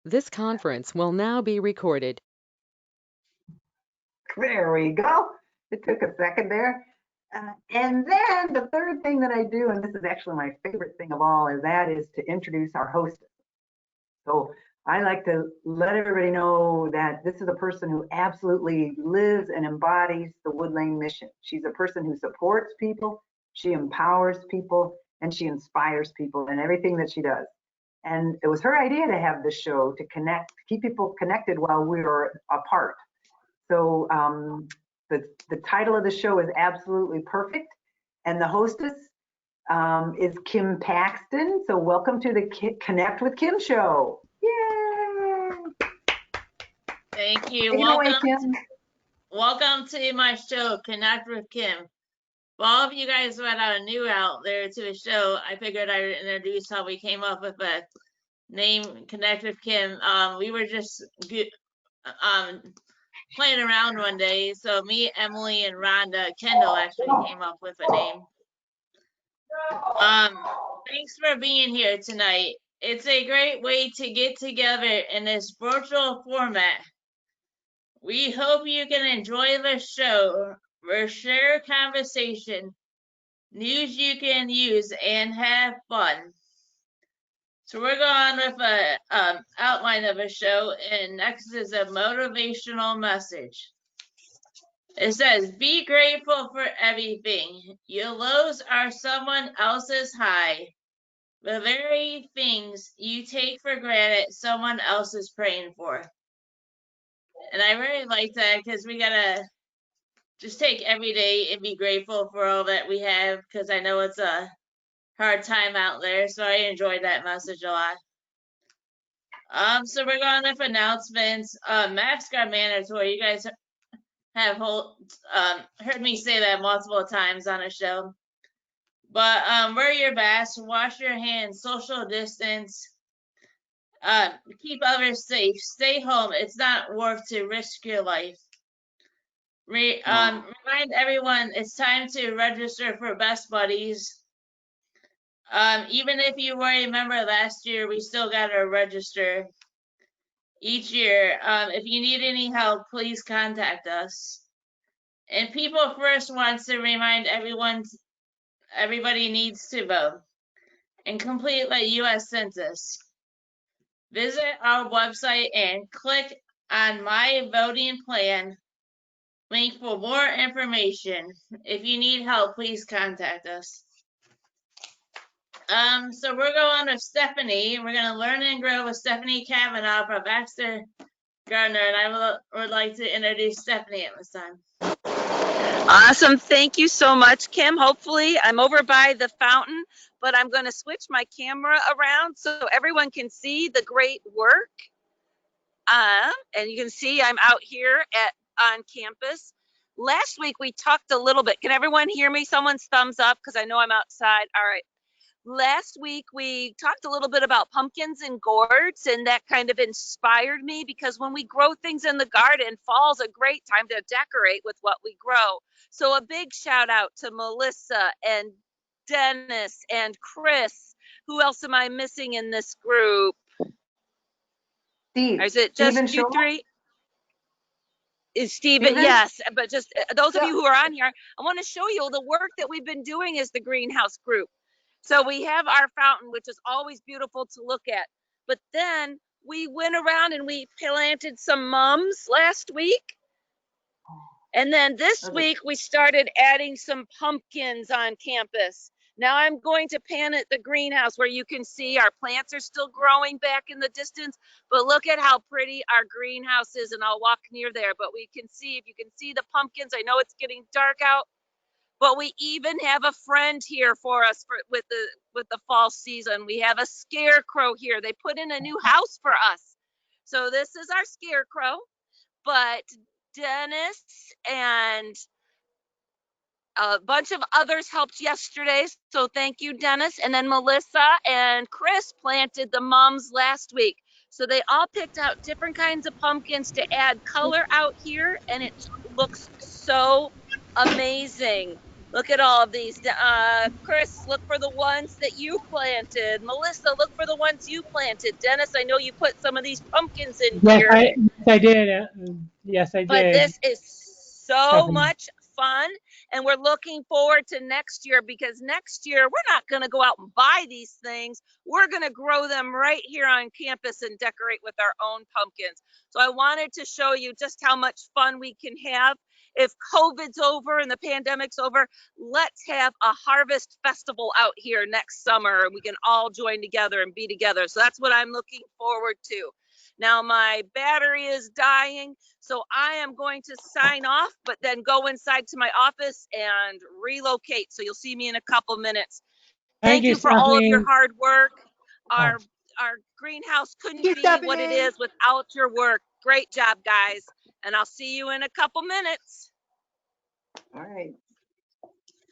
This conference will now be recorded. There we go. It took a second there. And then the third thing that I do, and this is actually my favorite thing of all, is to introduce our host. So I like to let everybody know that this is a person who absolutely lives and embodies the Wood Lane mission. She's a person who supports people, she empowers people, and she inspires people in everything that she does. And it was her idea to have this show to connect, keep people connected while we were apart. So the title of the show is absolutely perfect. And the hostess is Kim Paxton. So welcome to the Connect with Kim show. Yay! Thank you. Take it away, Kim. Welcome to my show, Connect with Kim. For all of you guys that are new out there to the show, I figured I would introduce how we came up with the name Connect with Kim. We were just playing around one day, so me, Emily, and Rhonda Kendall actually came up with a name. Thanks for being here tonight. It's a great way to get together in this virtual format. We hope you can enjoy the show. We'll share conversation, news you can use, and have fun. So we're going with a outline of a show, and next is a motivational message. It says, be grateful for everything. Your lows are someone else's high. The very things you take for granted, someone else is praying for. And I really like that because we gotta just take every day and be grateful for all that we have, because I know it's a hard time out there. So I enjoyed that message a lot. So we're going with announcements. Masks are mandatory. You guys have heard me say that multiple times on a show. But wear your mask, wash your hands, social distance, keep others safe, stay home. It's not worth to risk your life. Remind everyone it's time to register for Best Buddies. Even if you were a member last year, we still got to register each year. If you need any help, please contact us. And People First wants to remind everybody needs to vote and complete the U.S. Census. Visit our website and click on My Voting Plan link for more information. If you need help, please contact us. So we're going with Stephanie. We're going to learn and grow with Stephanie Kavanaugh from Baxter Gardner, and I would like to introduce Stephanie at this time. Awesome. Thank you so much, Kim. Hopefully, I'm over by the fountain, but I'm going to switch my camera around so everyone can see the great work. And you can see I'm out here on campus. Last week, we talked a little bit. Can everyone hear me? Someone's thumbs up because I know I'm outside. All right. Last week, we talked a little bit about pumpkins and gourds, and that kind of inspired me because when we grow things in the garden, fall's a great time to decorate with what we grow. So a big shout out to Melissa and Dennis and Chris. Who else am I missing in this group? Steve. Or is it just Steven you Shaw? three? Is Steven? Yes, but just those of you who are on here, I want to show you the work that we've been doing as the greenhouse group. So we have our fountain, which is always beautiful to look at. But then we went around and we planted some mums last week. And then this week we started adding some pumpkins on campus. Now I'm going to pan at the greenhouse where you can see our plants are still growing back in the distance, but look at how pretty our greenhouse is, and I'll walk near there. But we can see, if you can see the pumpkins, I know it's getting dark out, but we even have a friend here for us with the fall season. We have a scarecrow here. They put in a new house for us. So this is our scarecrow, but Dennis and a bunch of others helped yesterday. So thank you, Dennis. And then Melissa and Chris planted the mums last week. So they all picked out different kinds of pumpkins to add color out here, and it looks so amazing. Look at all of these. Chris, look for the ones that you planted. Melissa, look for the ones you planted. Dennis, I know you put some of these pumpkins in Yes, here. I did. Yes, I But did. this is so Stephanie. much fun, and we're looking forward to next year, because next year we're not going to go out and buy these things. We're going to grow them right here on campus and decorate with our own pumpkins. So I wanted to show you just how much fun we can have. If COVID's over and the pandemic's over, let's have a harvest festival out here next summer, and we can all join together and be together. So that's what I'm looking forward to. Now my battery is dying, so I am going to sign off, but then go inside to my office and relocate. So you'll see me in a couple minutes. Thank Thank you, you for all of your Stephanie. hard work. Oh, Our greenhouse couldn't Thank you, be what it Stephanie. is without your work. Great job, guys. And I'll see you in a couple minutes. All right.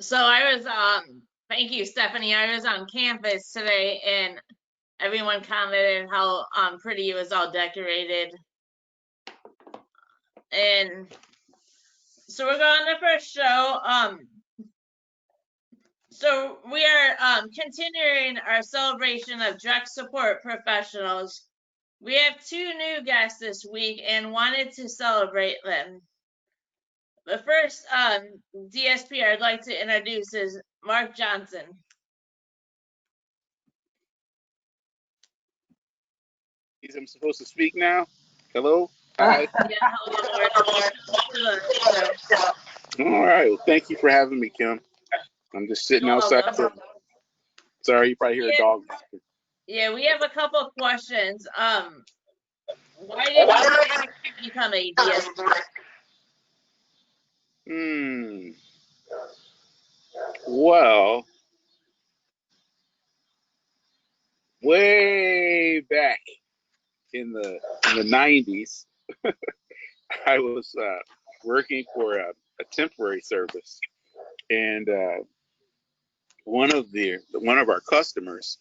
So I was thank you, Stephanie. I was on campus today and everyone commented how pretty it was all decorated. And so we're going to the first show. So we are continuing our celebration of direct support professionals. We have 2 new guests this week and wanted to celebrate them. The first DSP I'd like to introduce is Mark Johnson. I'm supposed to speak now. Hello. Hi. Yeah, hello, Mark. All right. Well, thank you for having me, Kim. I'm just sitting outside. Sorry, you probably hear a dog. Yeah, we have a couple of questions. Why did you become a DSP? Well, way back in the 90s, I was working for a temporary service, and one of our customers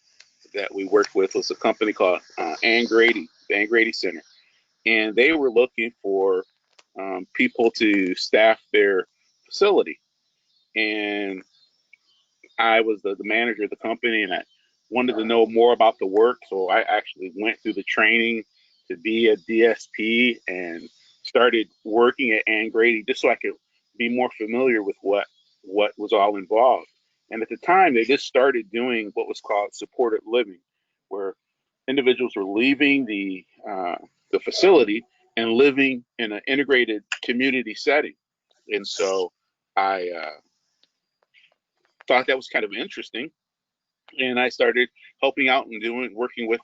that we worked with was a company called Ann Grady, the Ann Grady Center, and they were looking for people to staff their facility. And I was the manager of the company, and I wanted to know more about the work, so I actually went through the training to be a DSP and started working at Ann Grady just so I could be more familiar with what was all involved. And at the time, they just started doing what was called supported living, where individuals were leaving the facility and living in an integrated community setting. And so I thought that was kind of interesting, and I started helping out and working with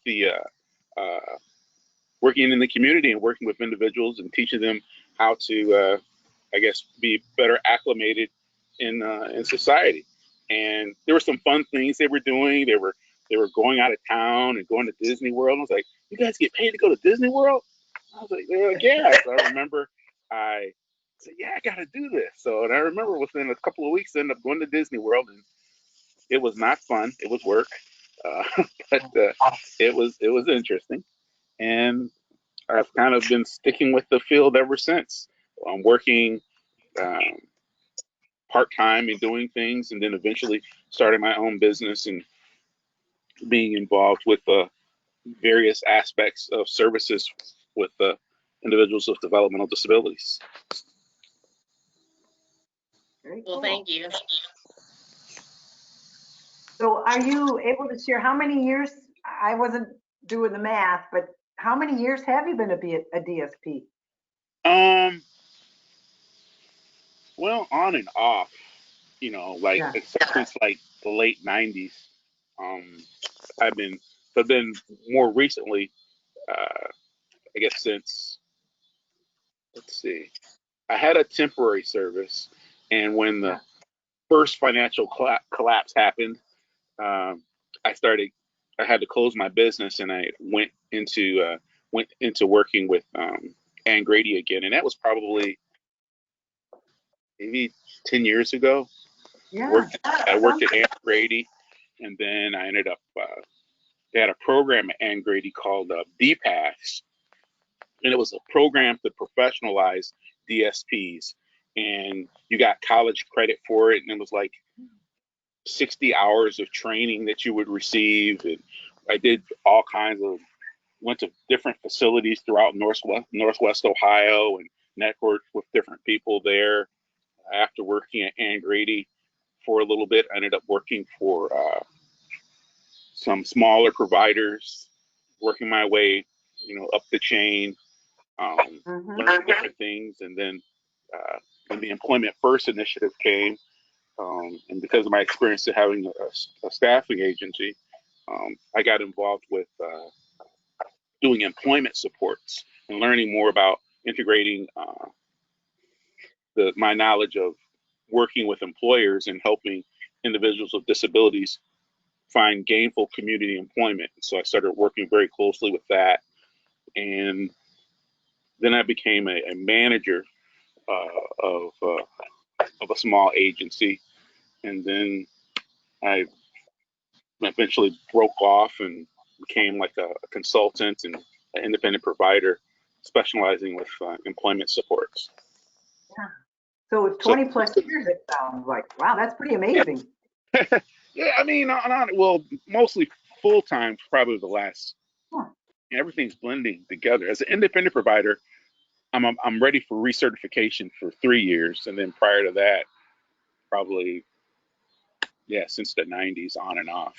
working in the community and working with individuals and teaching them how to, I guess, be better acclimated in society. And there were some fun things they were doing. They were going out of town and going to Disney World. I was like, "You guys get paid to go to Disney World?" I was like, "They're like, yeah." So I remember I said, "Yeah, I got to do this." So, and I remember within a couple of weeks, I ended up going to Disney World, and it was not fun. It was work, uh, but it was interesting, and I've kind of been sticking with the field ever since. I'm working um, part time and doing things, and then eventually starting my own business and being involved with various aspects of services with individuals with developmental disabilities. Very Well, cool. thank you. So are you able to share how many years? I wasn't doing the math, but how many years have you been a DSP? Well, on and off, like Yeah. since like the late '90s. Um, I've been more recently, I guess since, let's see, I had a temporary service, and when the first financial collapse happened, um, I started, I had to close my business, and I went into working with Ann Grady again, and that was probably maybe 10 years ago. Yeah. I worked at Ann Grady, and then I ended up, they had a program at Ann Grady called DPAS, and it was a program to professionalize DSPs. and you got college credit for it, and it was like 60 hours of training that you would receive. And I did all kinds of, went to different facilities throughout Northwest Ohio and networked with different people there. After working at Ann Grady for a little bit, I ended up working for some smaller providers, working my way, up the chain, learning different things. And then when the Employment First initiative came, and because of my experience of having a staffing agency, I got involved with doing employment supports and learning more about integrating my knowledge of working with employers and helping individuals with disabilities find gainful community employment. So I started working very closely with that. And then I became a manager of a small agency. And then I eventually broke off and became like a consultant and an independent provider specializing with employment supports. Yeah. So it's 20 plus years, it sounds like. Wow, that's pretty amazing. Yeah, I mean, well, mostly full time, probably the last. Everything's blending together. As an independent provider, I'm ready for recertification for 3 years, and then prior to that, probably since the 90s on and off.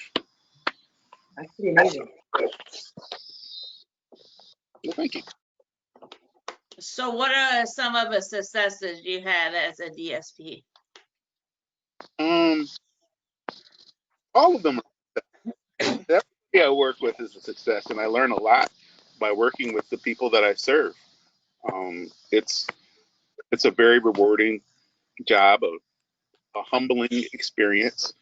That's pretty amazing. Well, thank you. So what are some of the successes you had as a DSP? All of them. Everybody I work with is a success, and I learn a lot by working with the people that I serve. It's a very rewarding job, a humbling experience.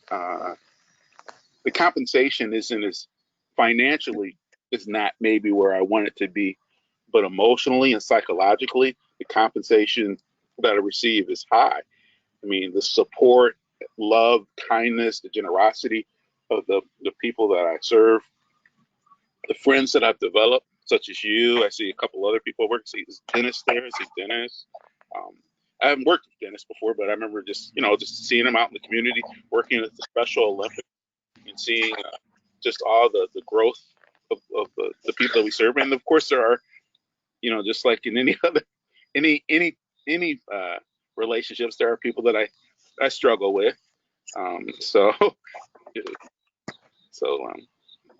The compensation isn't as financially is not maybe where I want it to be, but emotionally and psychologically, the compensation that I receive is high. I mean, the support, love, kindness, the generosity of the people that I serve, the friends that I've developed, such as you. I see a couple other people work. See Dennis there. I see Dennis. I haven't worked with Dennis before, but I remember just seeing him out in the community, working at the Special Olympics, and seeing just all the growth of the people that we serve. And of course, there are, just like in any other any relationships, there are people that I struggle with.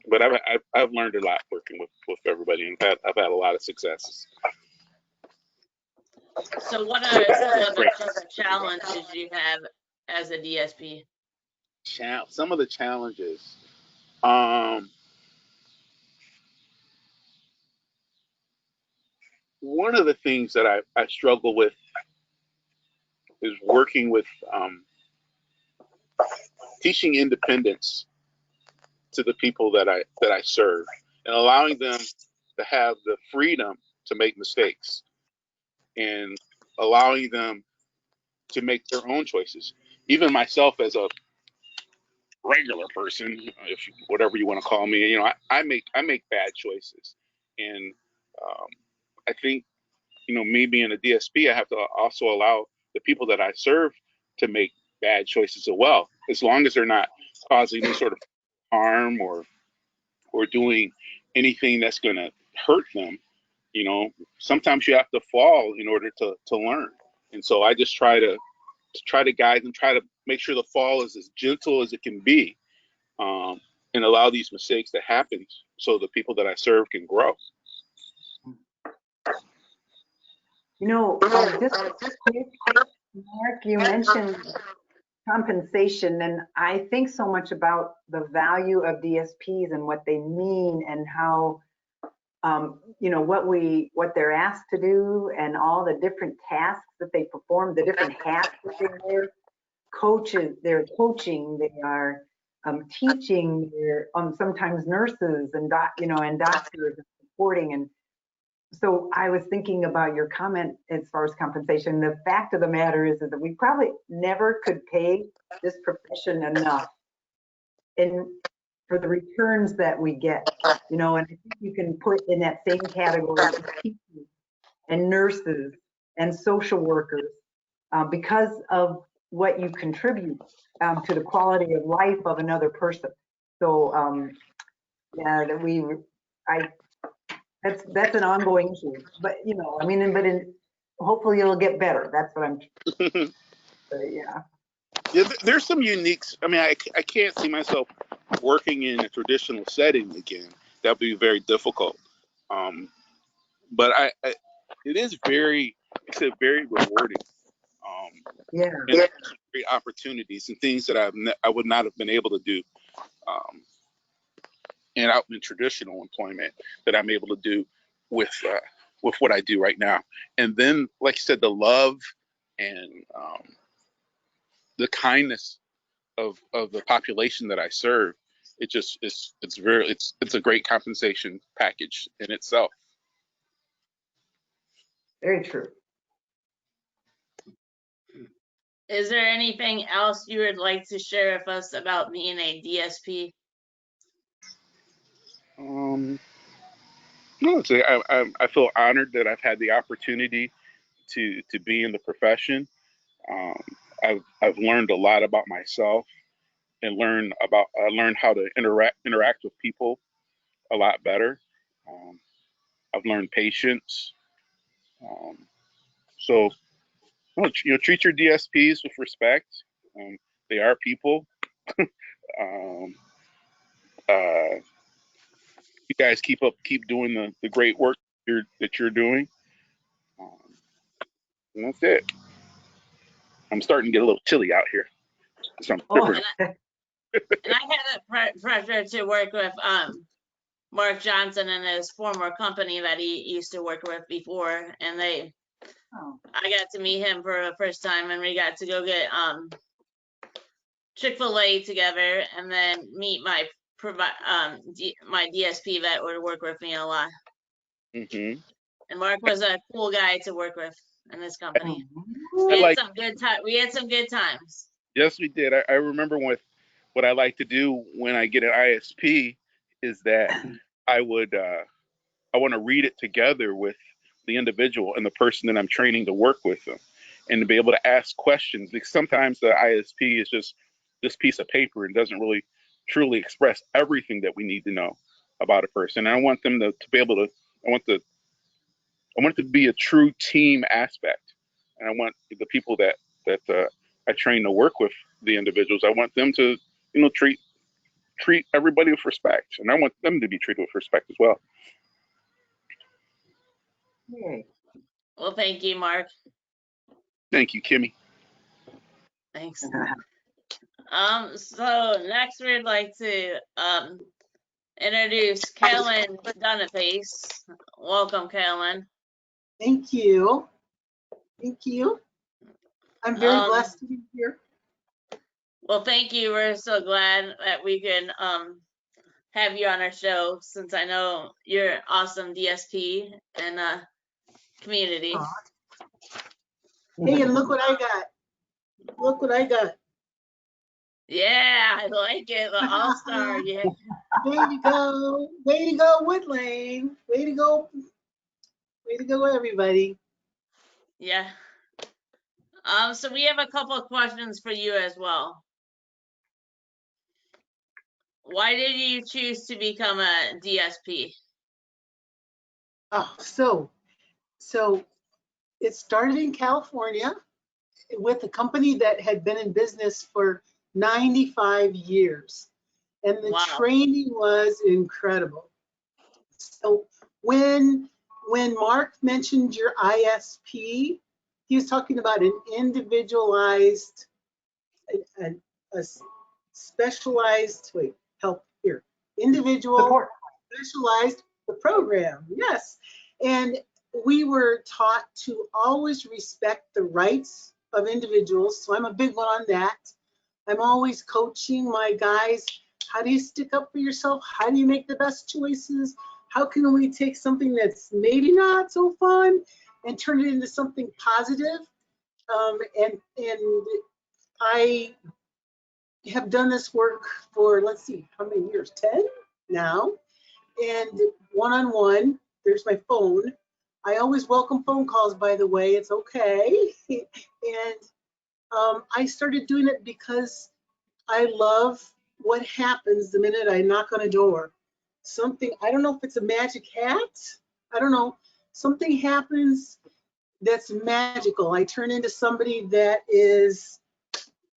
But I've learned a lot working with everybody, and I've had a lot of successes. So what are some of the challenges you have as a DSP? Some of the challenges. One of the things that I struggle with is working with teaching independence to the people that I serve, and allowing them to have the freedom to make mistakes, and allowing them to make their own choices. Even myself as a regular person, whatever you want to call me, I make bad choices, and I think me being a DSP, I have to also allow the people that I serve to make bad choices as well, as long as they're not causing any sort of harm or doing anything that's going to hurt them. Sometimes you have to fall in order to learn, and so I just try to guide them, try to make sure the fall is as gentle as it can be, and allow these mistakes to happen so the people that I serve can grow. Just quick, Mark, you mentioned compensation, and I think so much about the value of DSPs and what they mean, and how what they're asked to do, and all the different tasks that they perform, the different hats that they wear. They're coaching, they are teaching, they're sometimes nurses and doctors and supporting. And so I was thinking about your comment as far as compensation. The fact of the matter is that we probably never could pay this profession enough for the returns that we get, and I think you can put in that same category teachers and nurses and social workers because of what you contribute to the quality of life of another person. So yeah, that's an ongoing issue. But you know, I mean, hopefully it'll get better. That's what I'm. Yeah. Yeah, there's some uniques. I mean, I can't see myself working in a traditional setting again. That would be very difficult. But it is it's a very rewarding. Yeah. And great opportunities and things that I would not have been able to do, and out in traditional employment that I'm able to do with what I do right now. And then, like you said, the love and the kindness of the population that I serve, it's a great compensation package in itself. Very true. Is there anything else you would like to share with us about being a DSP? No, I feel honored that I've had the opportunity to be in the profession. I've learned a lot about myself and I learned how to interact with people a lot better. I've learned patience. So treat your DSPs with respect. They are people. Um, you guys keep doing the great work that you're doing. And that's it. I'm starting to get a little chilly out here. So And I had the pleasure to work with Mark Johnson and his former company that he used to work with before, and I got to meet him for the first time, and we got to go get Chick-fil-A together, and then meet my my DSP that would work with me a lot. Mm-hmm. And Mark was a cool guy to work with in this company. We had some good times. Yes, we did. I remember what I like to do when I get an ISP is that I want to read it together with the individual and the person that I'm training to work with them, and to be able to ask questions, because sometimes the ISP is just this piece of paper and doesn't really truly express everything that we need to know about a person. And I want them to be able to. I want it to be a true team aspect, and I want the people that I train to work with the individuals. I want them to treat everybody with respect, and I want them to be treated with respect as well. Yay. Well, thank you, Mark. Thank you, Kimmy. Thanks. So next we'd like to introduce Kellen Donapace. Welcome, Kellen. Thank you. Thank you. I'm very blessed to be here. Well, thank you. We're so glad that we can have you on our show, since I know you're an awesome DSP and community. Hey, and look what I got. Look what I got. Yeah, I like it. The all-star. Yeah. Way to go. Way to go, Woodlane. Way to go. Way to go, everybody. Yeah. So we have a couple of questions for you as well. Why did you choose to become a DSP? Oh, so it started in California with a company that had been in business for 95 years. And the training was incredible. So when Mark mentioned your ISP, he was talking about an individualized, a specialized, individual support. Specialized program, yes. And we were taught to always respect the rights of individuals. So I'm a big one on that. I'm always coaching my guys. How do you stick up for yourself? How do you make the best choices? How can we take something that's maybe not so fun and turn it into something positive? And I have done this work for, let's see, how many years? 10 now. And one-on-one, there's my phone. I always welcome phone calls, by the way. It's okay. And I started doing it because I love what happens the minute I knock on a door. Something, I don't know if it's a magic hat. I don't know. Something happens that's magical. I turn into somebody that is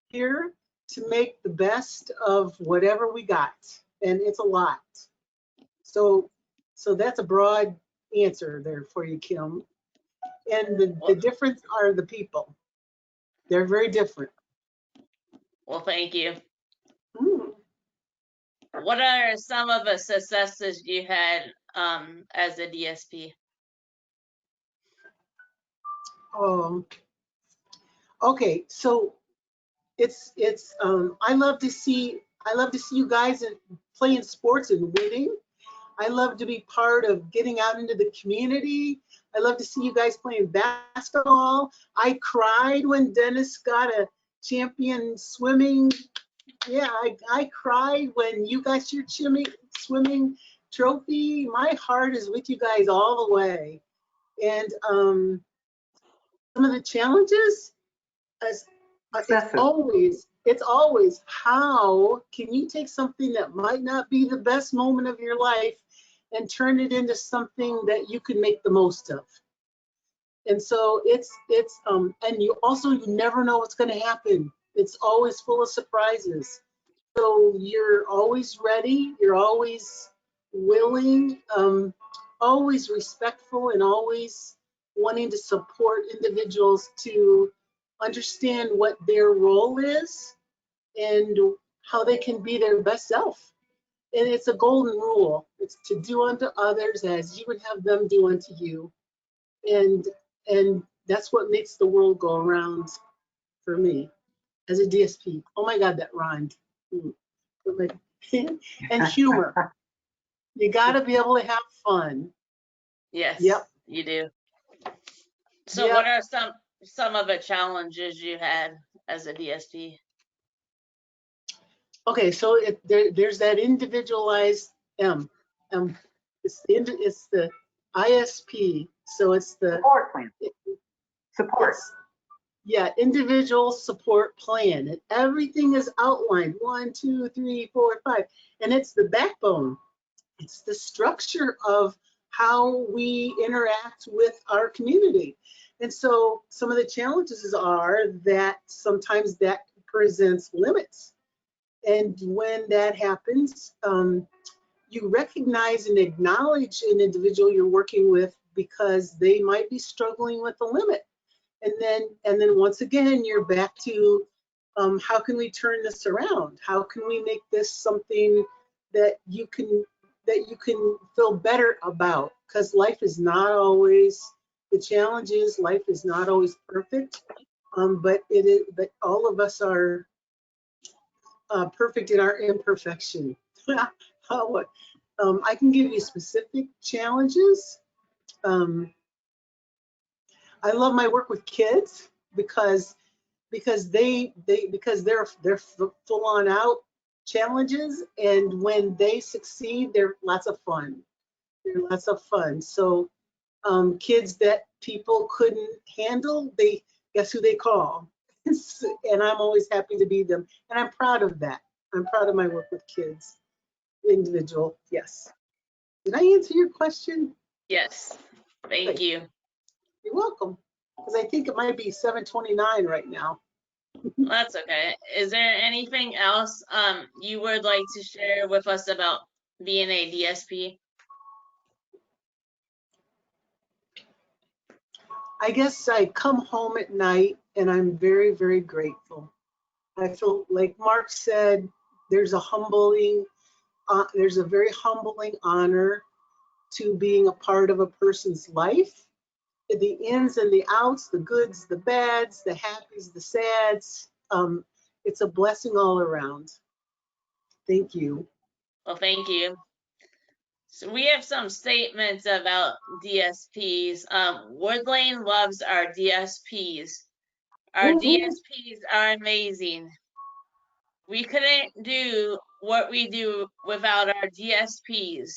here to make the best of whatever we got. And it's a lot. So that's a broad answer there for you, Kim. And the difference are the people. They're very different. Well, thank you. Mm. What are some of the successes you had as a DSP? Okay, so it's I love to see you guys playing sports and winning. I love to be part of getting out into the community. I love to see you guys playing basketball. I cried when Dennis got a champion swimming. Yeah, I cried when you got your swimming trophy. My heart is with you guys all the way. And some of the challenges, as it's always how can you take something that might not be the best moment of your life and turn it into something that you can make the most of. And so it's and you never know what's going to happen. It's always full of surprises. So you're always ready, you're always willing, always respectful, and always wanting to support individuals to understand what their role is and how they can be their best self. And it's a golden rule. It's to do unto others as you would have them do unto you. And that's what makes the world go around for me as a DSP. Oh my God, that rhymed. And humor. You got to be able to have fun. Yes, Yep. you do. So Yep. what are some of the challenges you had as a DSP? Okay, so there's that individualized it's the ISP. So it's the support plan. Support. Yeah, individual support plan. And everything is outlined 1, 2, 3, 4, 5, and it's the backbone. It's the structure of how we interact with our community. And so some of the challenges are that sometimes that presents limits. And when that happens, you recognize and acknowledge an individual you're working with because they might be struggling with a limit. And then once again, you're back to how can we turn this around? How can we make this something that you can feel better about? Because life is not always the challenges. Life is not always perfect, but it is. But all of us are perfect in our imperfection. I can give you specific challenges. I love my work with kids because they're full on out challenges, and when they succeed, they're lots of fun. They're lots of fun. So kids that people couldn't handle, they guess who they call, and I'm always happy to be them, and I'm proud of that. I'm proud of my work with kids, individual. Yes. Did I answer your question? Yes, thank you. You're welcome. Because I think it might be 7:29 right now. That's okay. Is there anything else you would like to share with us about being a DSP? I guess I come home at night and I'm very, very grateful. I feel like Mark said, there's a very humbling honor to being a part of a person's life. The ins and the outs, the goods, the bads, the happies, the sads. It's a blessing all around. Thank you. Well, thank you. So we have some statements about DSPs. Wood Lane loves our DSPs. Our DSPs are amazing. We couldn't do what we do without our DSPs.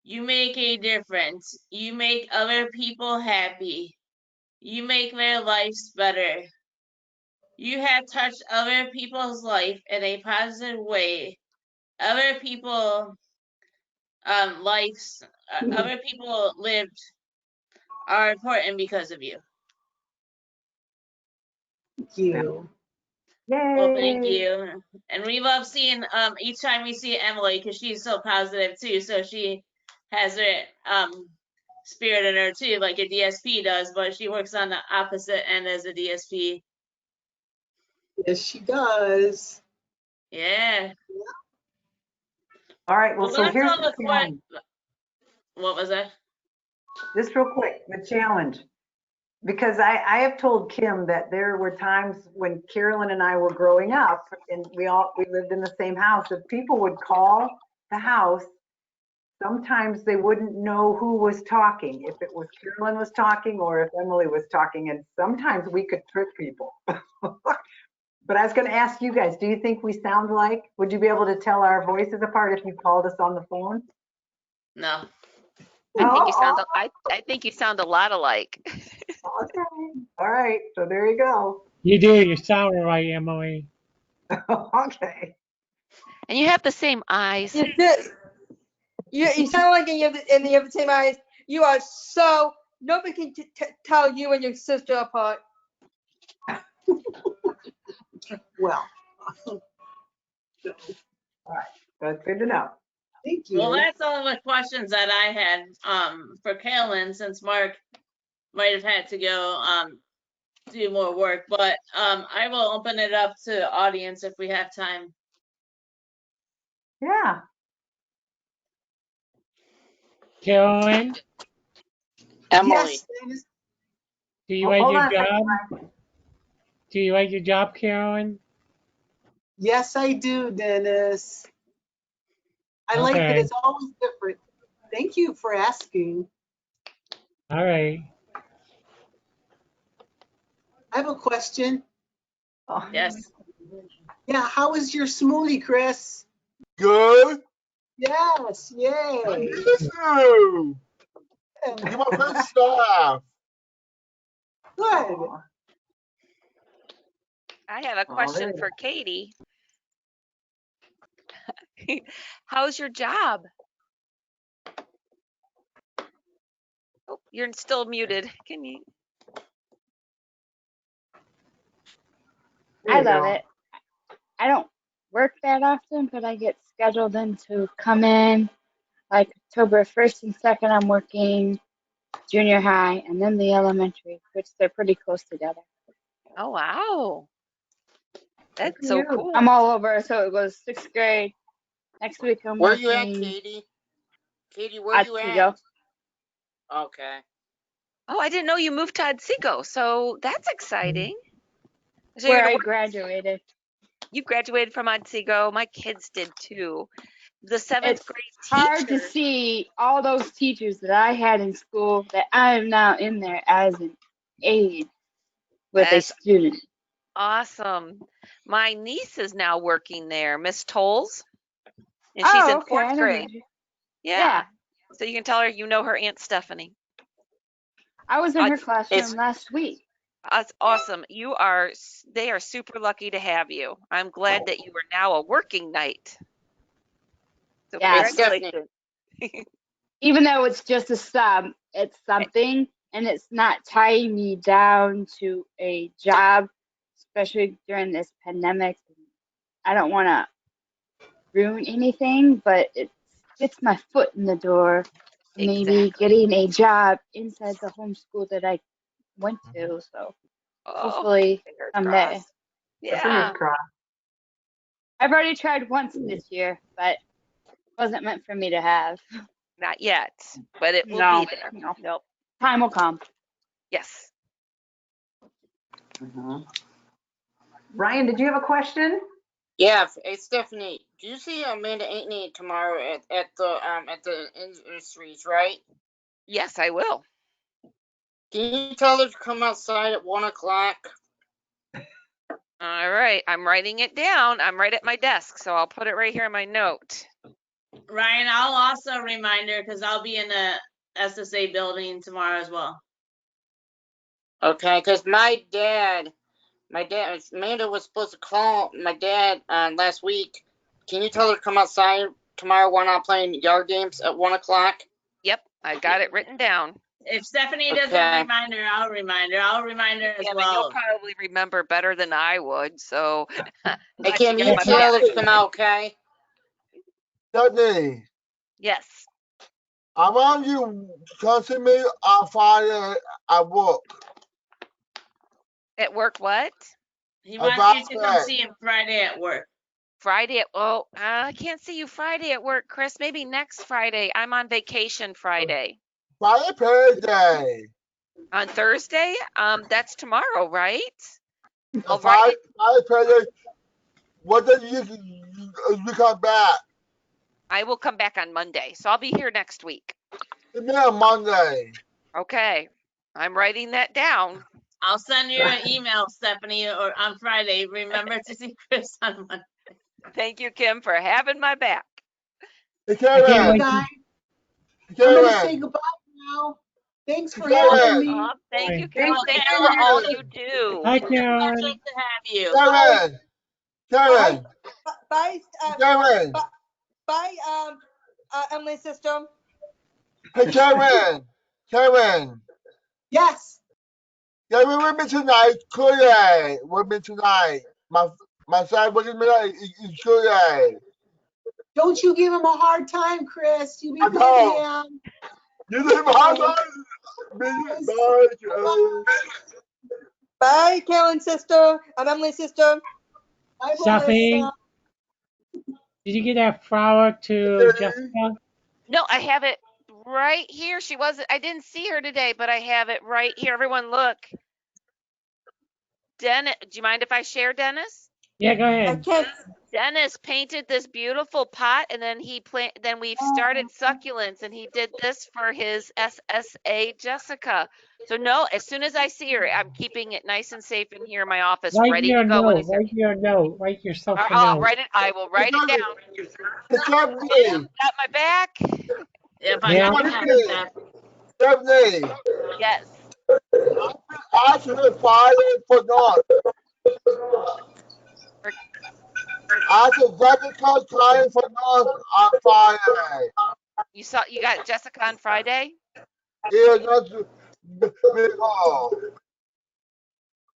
You make a difference. You make other people happy. You make their lives better. You have touched other people's life in a positive way. Other people lives other people lived are important because of you. Thank you. Well, thank Yay. you. And we love seeing each time we see Emily because she's so positive too. So she has her spirit in her too, like a DSP does, but she works on the opposite end as a DSP. Yes, she does. Yeah. All right, well, Well, so that's here's all the the challenge. what was that? Just real quick, the challenge. Because I have told Kim that there were times when Carolyn and I were growing up and we lived in the same house. If people would call the house, sometimes they wouldn't know who was talking, if it was Carolyn was talking or if Emily was talking, and sometimes we could trick people. But I was going to ask you guys, do you think we sound alike? Would you be able to tell our voices apart if you called us on the phone? No. I think you sound Oh, I think you sound a lot alike. okay. All right. So there you go. You do. You sound right, Emily. Okay. And you have the same eyes. You did. You sound like you have the same eyes. You are so nobody can tell you and your sister apart. Well, All right. That's good to know. thank you. Well, that's all the questions that I had for Carolyn, since Mark might have had to go do more work, but I will open it up to the audience if we have time. Yeah. Carolyn, Yes, Dennis. do you like Hold your on a second, job? Brian. Do you like your job, Carolyn? Yes, I do, Dennis. I like it. Okay. It's always different. Thank you for asking. All right. I have a question. Oh, Yes. Yeah, how is your smoothie, Chris? Good. Yes, I yay. miss you. You're my first staff. Good. oh, I have a oh, question there for Katie. How's your job? Oh, you're still muted. Can you? you I love go. it. I don't work that often, but I get scheduled in to come in. Like October 1st and 2nd, I'm working junior high and then the elementary, which they're pretty close together. Oh, wow. Good That's for so you. cool. I'm all over, so it goes 6th grade. Next week, I'm Where you at, working Katie? Katie, where you Otsego. at? Okay. Oh, I didn't know you moved to Otsego, so that's exciting. So where you're gonna I work, graduated. you graduated from Otsego. My kids did too. The 7th It's grade hard to teacher. see all those teachers that I had in school that I am now in there as an aide with a That's student. awesome. My niece is now working there, Miss Tolles, and she's Oh, in okay. I 4th know grade. who. Yeah. Yeah, So you can tell her you know her Aunt Stephanie. I was in her It's classroom last week. That's awesome. They are super lucky to have you. I'm glad that you are now a working knight. So Yes. Hey, Stephanie. congratulations. Even though it's just a sub, it's something, and it's not tying me down to a job, especially during this pandemic. I don't want to ruin anything, but it gets my foot in the door, maybe Exactly. getting a job inside the homeschool that I went to. So Oh, hopefully fingers someday. crossed. Fingers Yeah, crossed. I've already tried once this year, but it wasn't meant for me to have. not yet, but it will No, be there. no. Nope. Time will come. Yes. Mhm. Ryan, did you have a question? Yeah. Hey, Stephanie. Do you see Amanda Aintney tomorrow at the industries, right? Yes, I will. Can you tell her to come outside at 1:00? All right. I'm writing it down. I'm right at my desk, so I'll put it right here in my note. Ryan, I'll also remind her because I'll be in the SSA building tomorrow as well. Okay, because my dad, Amanda was supposed to call my dad last week. Can you tell her to come outside tomorrow? We're not playing yard games at 1 o'clock. Yep, I got it written down. If Stephanie doesn't Okay. remind her, I'll remind her. I'll remind her as Yeah, but you'll well. probably remember better than I would. So, Hey, glad Kim, you you got my tell back. her to come out, okay? Stephanie, Yes. I want you to come see me on Friday at work. At work, what? He On wants you to come Friday. see him Friday at work. Friday at, oh, I can't see you Friday at work, Chris. Maybe next Friday. I'm on vacation Friday. Friday Thursday. On Thursday? That's tomorrow, right? I'll write Friday, it. Friday Thursday. What day you come back? I will come back on Monday. So I'll be here next week. Give me on Monday. Okay. I'm writing that down. I'll send you an email, Stephanie, or on Friday. Remember to see Chris on Monday. Thank you, Kim, for having my back. Hey, I can't Karen. wait. Guys, I'm gonna say Karen. goodbye now. Thanks for Karen. having me. Oh, thank you, Well, Carol. Thank you for Carolyn, all it's you do. Hi, a pleasure Carolyn. to have you. Karen. Karen. Bye, Karen. bye, Emily's sister. Hey, Karen. Karen. Yes. Yeah, we with me tonight. Kool-Aid. With me tonight. My son with me tonight is Kool-Aid. Don't you give him a hard time, Chris. You be I good know. to him. You leave my house. Bye, Carolyn's sister. I'm Emily's sister. Bye, Stephanie, Melissa. did you get that flower to Jessica? No, I have it right here. I didn't see her today, but I have it right here. Everyone look. Dennis, do you mind if I share, Dennis? Yeah, go I ahead. can't. Dennis painted this beautiful pot, and then then we've started succulents, and he did this for his SSA Jessica. So no, as soon as I see her, I'm keeping it nice and safe in here in my office, Write ready to your go when I note. start. Write your note. Write yourself a I'll note. write it. I will write it down. Stephanie. Got my back. If I Yeah. got your back, Stephanie. Steph. Stephanie. Yes. I should have fired for not. I should Jessica trying for not on Friday. You got Jessica on Friday? Yeah, that's Michael.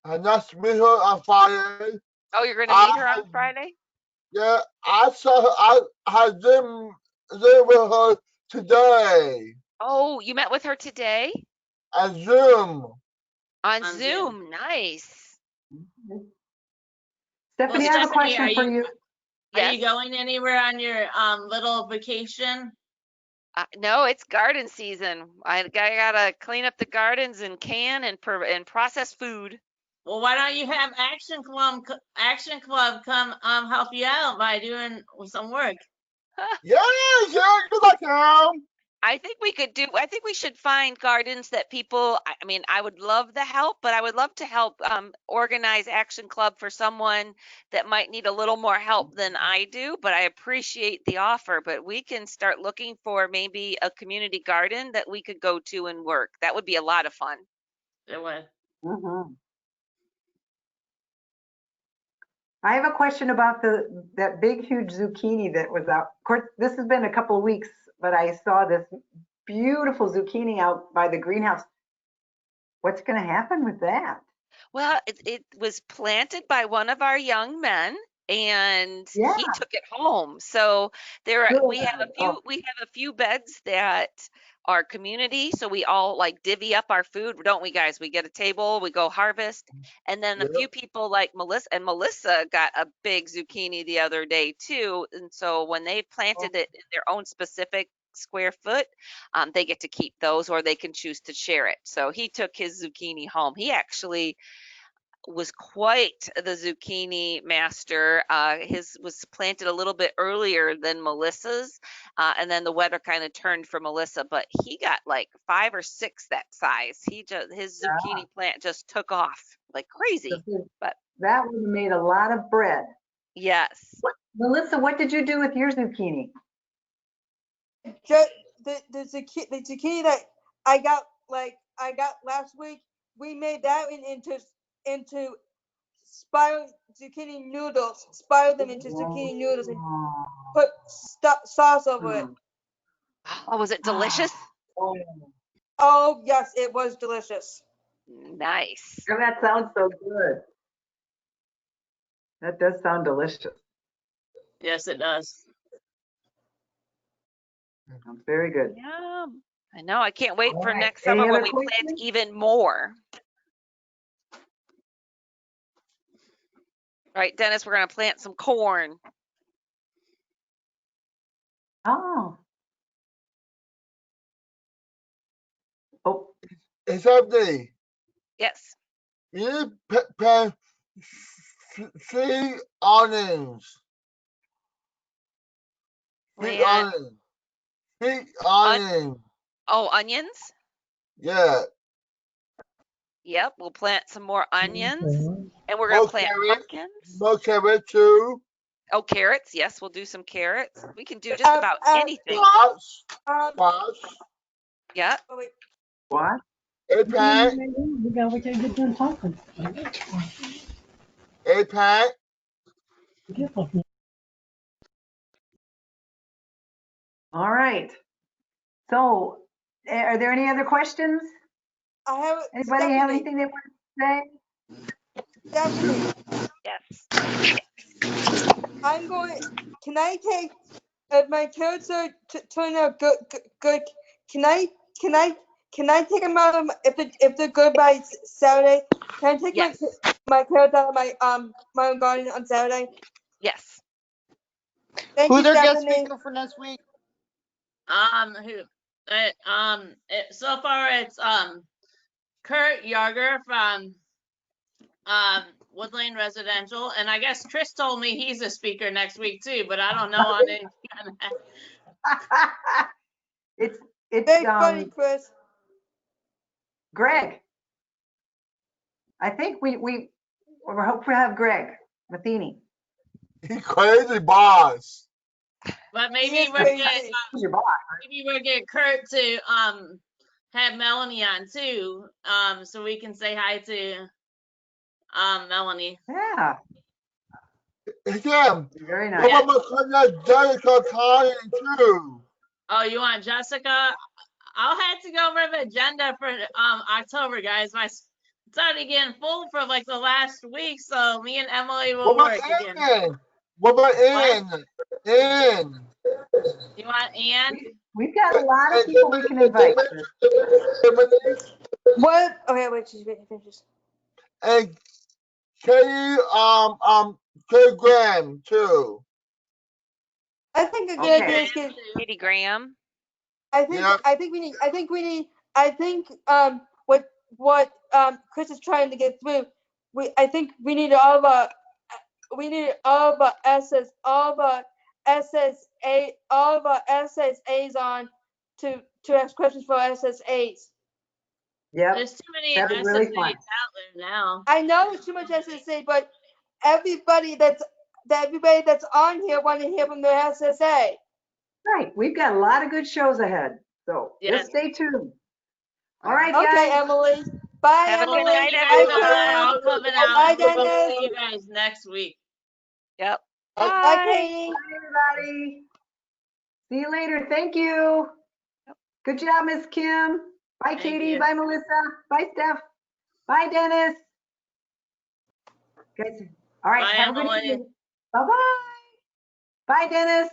And that's Michael on Friday. Oh, you're gonna meet her on Friday? Yeah, I saw her. I had Zoom with her today. Oh, you met with her today? At Zoom. On On Zoom. Nice. Stephanie, Well, I have a Stephanie, question for you. Are Yes. you going anywhere on your little vacation? No, it's garden season. I gotta clean up the gardens and can and process food. Well, why don't you have Action Club come help you out by doing some work? Yeah, good luck, Cam. I think we should find gardens that people, I mean, I would love the help, but I would love to help organize Action Club for someone that might need a little more help than I do, but I appreciate the offer. But we can start looking for maybe a community garden that we could go to and work. That would be a lot of fun. It was. Mhm. I have a question about that big, huge zucchini that was out. Of course, this has been a couple of weeks, but I saw this beautiful zucchini out by the greenhouse. What's going to happen with that? Well, it was planted by one of our young men, and Yeah. he took it home. So we have Oh, we have a few beds that are community. So we all like divvy up our food, don't we, guys? We get a table, we go harvest, and then a Yep. few people like Melissa got a big zucchini the other day too. And so when they planted it in their own specific square foot, they get to keep those, or they can choose to share it. So he took his zucchini home. He actually was quite the zucchini master. His was planted a little bit earlier than Melissa's, and then the weather kind of turned for Melissa, but he got like 5 or 6 that size. His zucchini plant just took off like crazy. But that would have made a lot of bread. yes. Melissa, what did you do with your zucchini? the zucchini that I got last week, we made that into spiral zucchini noodles. Spiral them into zucchini noodles and put sauce over it. Oh, was it delicious? Oh yes, it was delicious. Nice. Oh, that sounds so good. That does sound delicious. Yes, it does. Sounds very good. Yeah, I know. I can't wait All for right. next Any summer when other we plant questions? even more. Right, Dennis, we're going to plant some corn. Oh. Oh. It's something. Yes. You plant 3 onions. 3 Plant onions. 3 onions. Oh, onions? Yeah. Yep, we'll plant some more onions. And we're going More to plant carrots. pumpkins. More carrots too. Oh, carrots. Yes, we'll do some carrots. We can do just about anything. Squash. Yeah. Oh, wait. What? Eggplant. We gotta wait till you get done talking. Eggplant. All right. So, are there any other questions? I have Anybody have anything they want to say? Stephanie. Yes. I'm going. Can I take if my carrots are turn out good? Can I take them out of if they're good by Saturday? Can I take Yes. my carrots out of my own garden on Saturday? Yes. Thank Who's you, our guest Stephanie. speaker for next week? So far it's Kurt Yarger from Woodland Residential, and I guess Chris told me he's a speaker next week too, but I don't know on it. It's very funny, Chris. Greg. I think we hope to have Greg Matheny. He crazy boss. But maybe He is we're crazy. getting maybe we're getting Kurt to have Melanie on too, so we can say hi to Melanie. Yeah. Yeah. Very nice. What about Jessica calling too? Oh, you want Jessica? I'll have to go over the agenda for October, guys. It's already getting full for like the last week, so me and Emily will What work about again. Ann? What about Ann? Ann. You want Ann? We've got a lot of people we can invite. What? Okay, wait. She's finishes. And Katie, Katie Graham too. I think a good Okay. idea is get. Katie Graham. I think we need. What Chris is trying to get through. I think we need all the SSAs on to ask questions for SSAs. Yep. There's too many That'd be SSAs really fun. out there now. I know it's too much SSA, but everybody that's on here want to hear from their SSA. Right. We've got a lot of good shows ahead. So Yes. just stay tuned. All right, Okay, guys. Emily. Bye, Have a good Emily. night, Bye, everyone. I'll come Kurt. out. Bye, We'll Dennis. see you guys next week. Yep. Bye, Bye. Katie. Bye, everybody. See you later. Thank you. Good job, Miss Kim. Bye, Thank Katie. you. Bye, Melissa. Bye, Steph. Bye, Dennis. Guys, all right. Bye, have a good Emily. evening. Bye-bye. Bye, Dennis.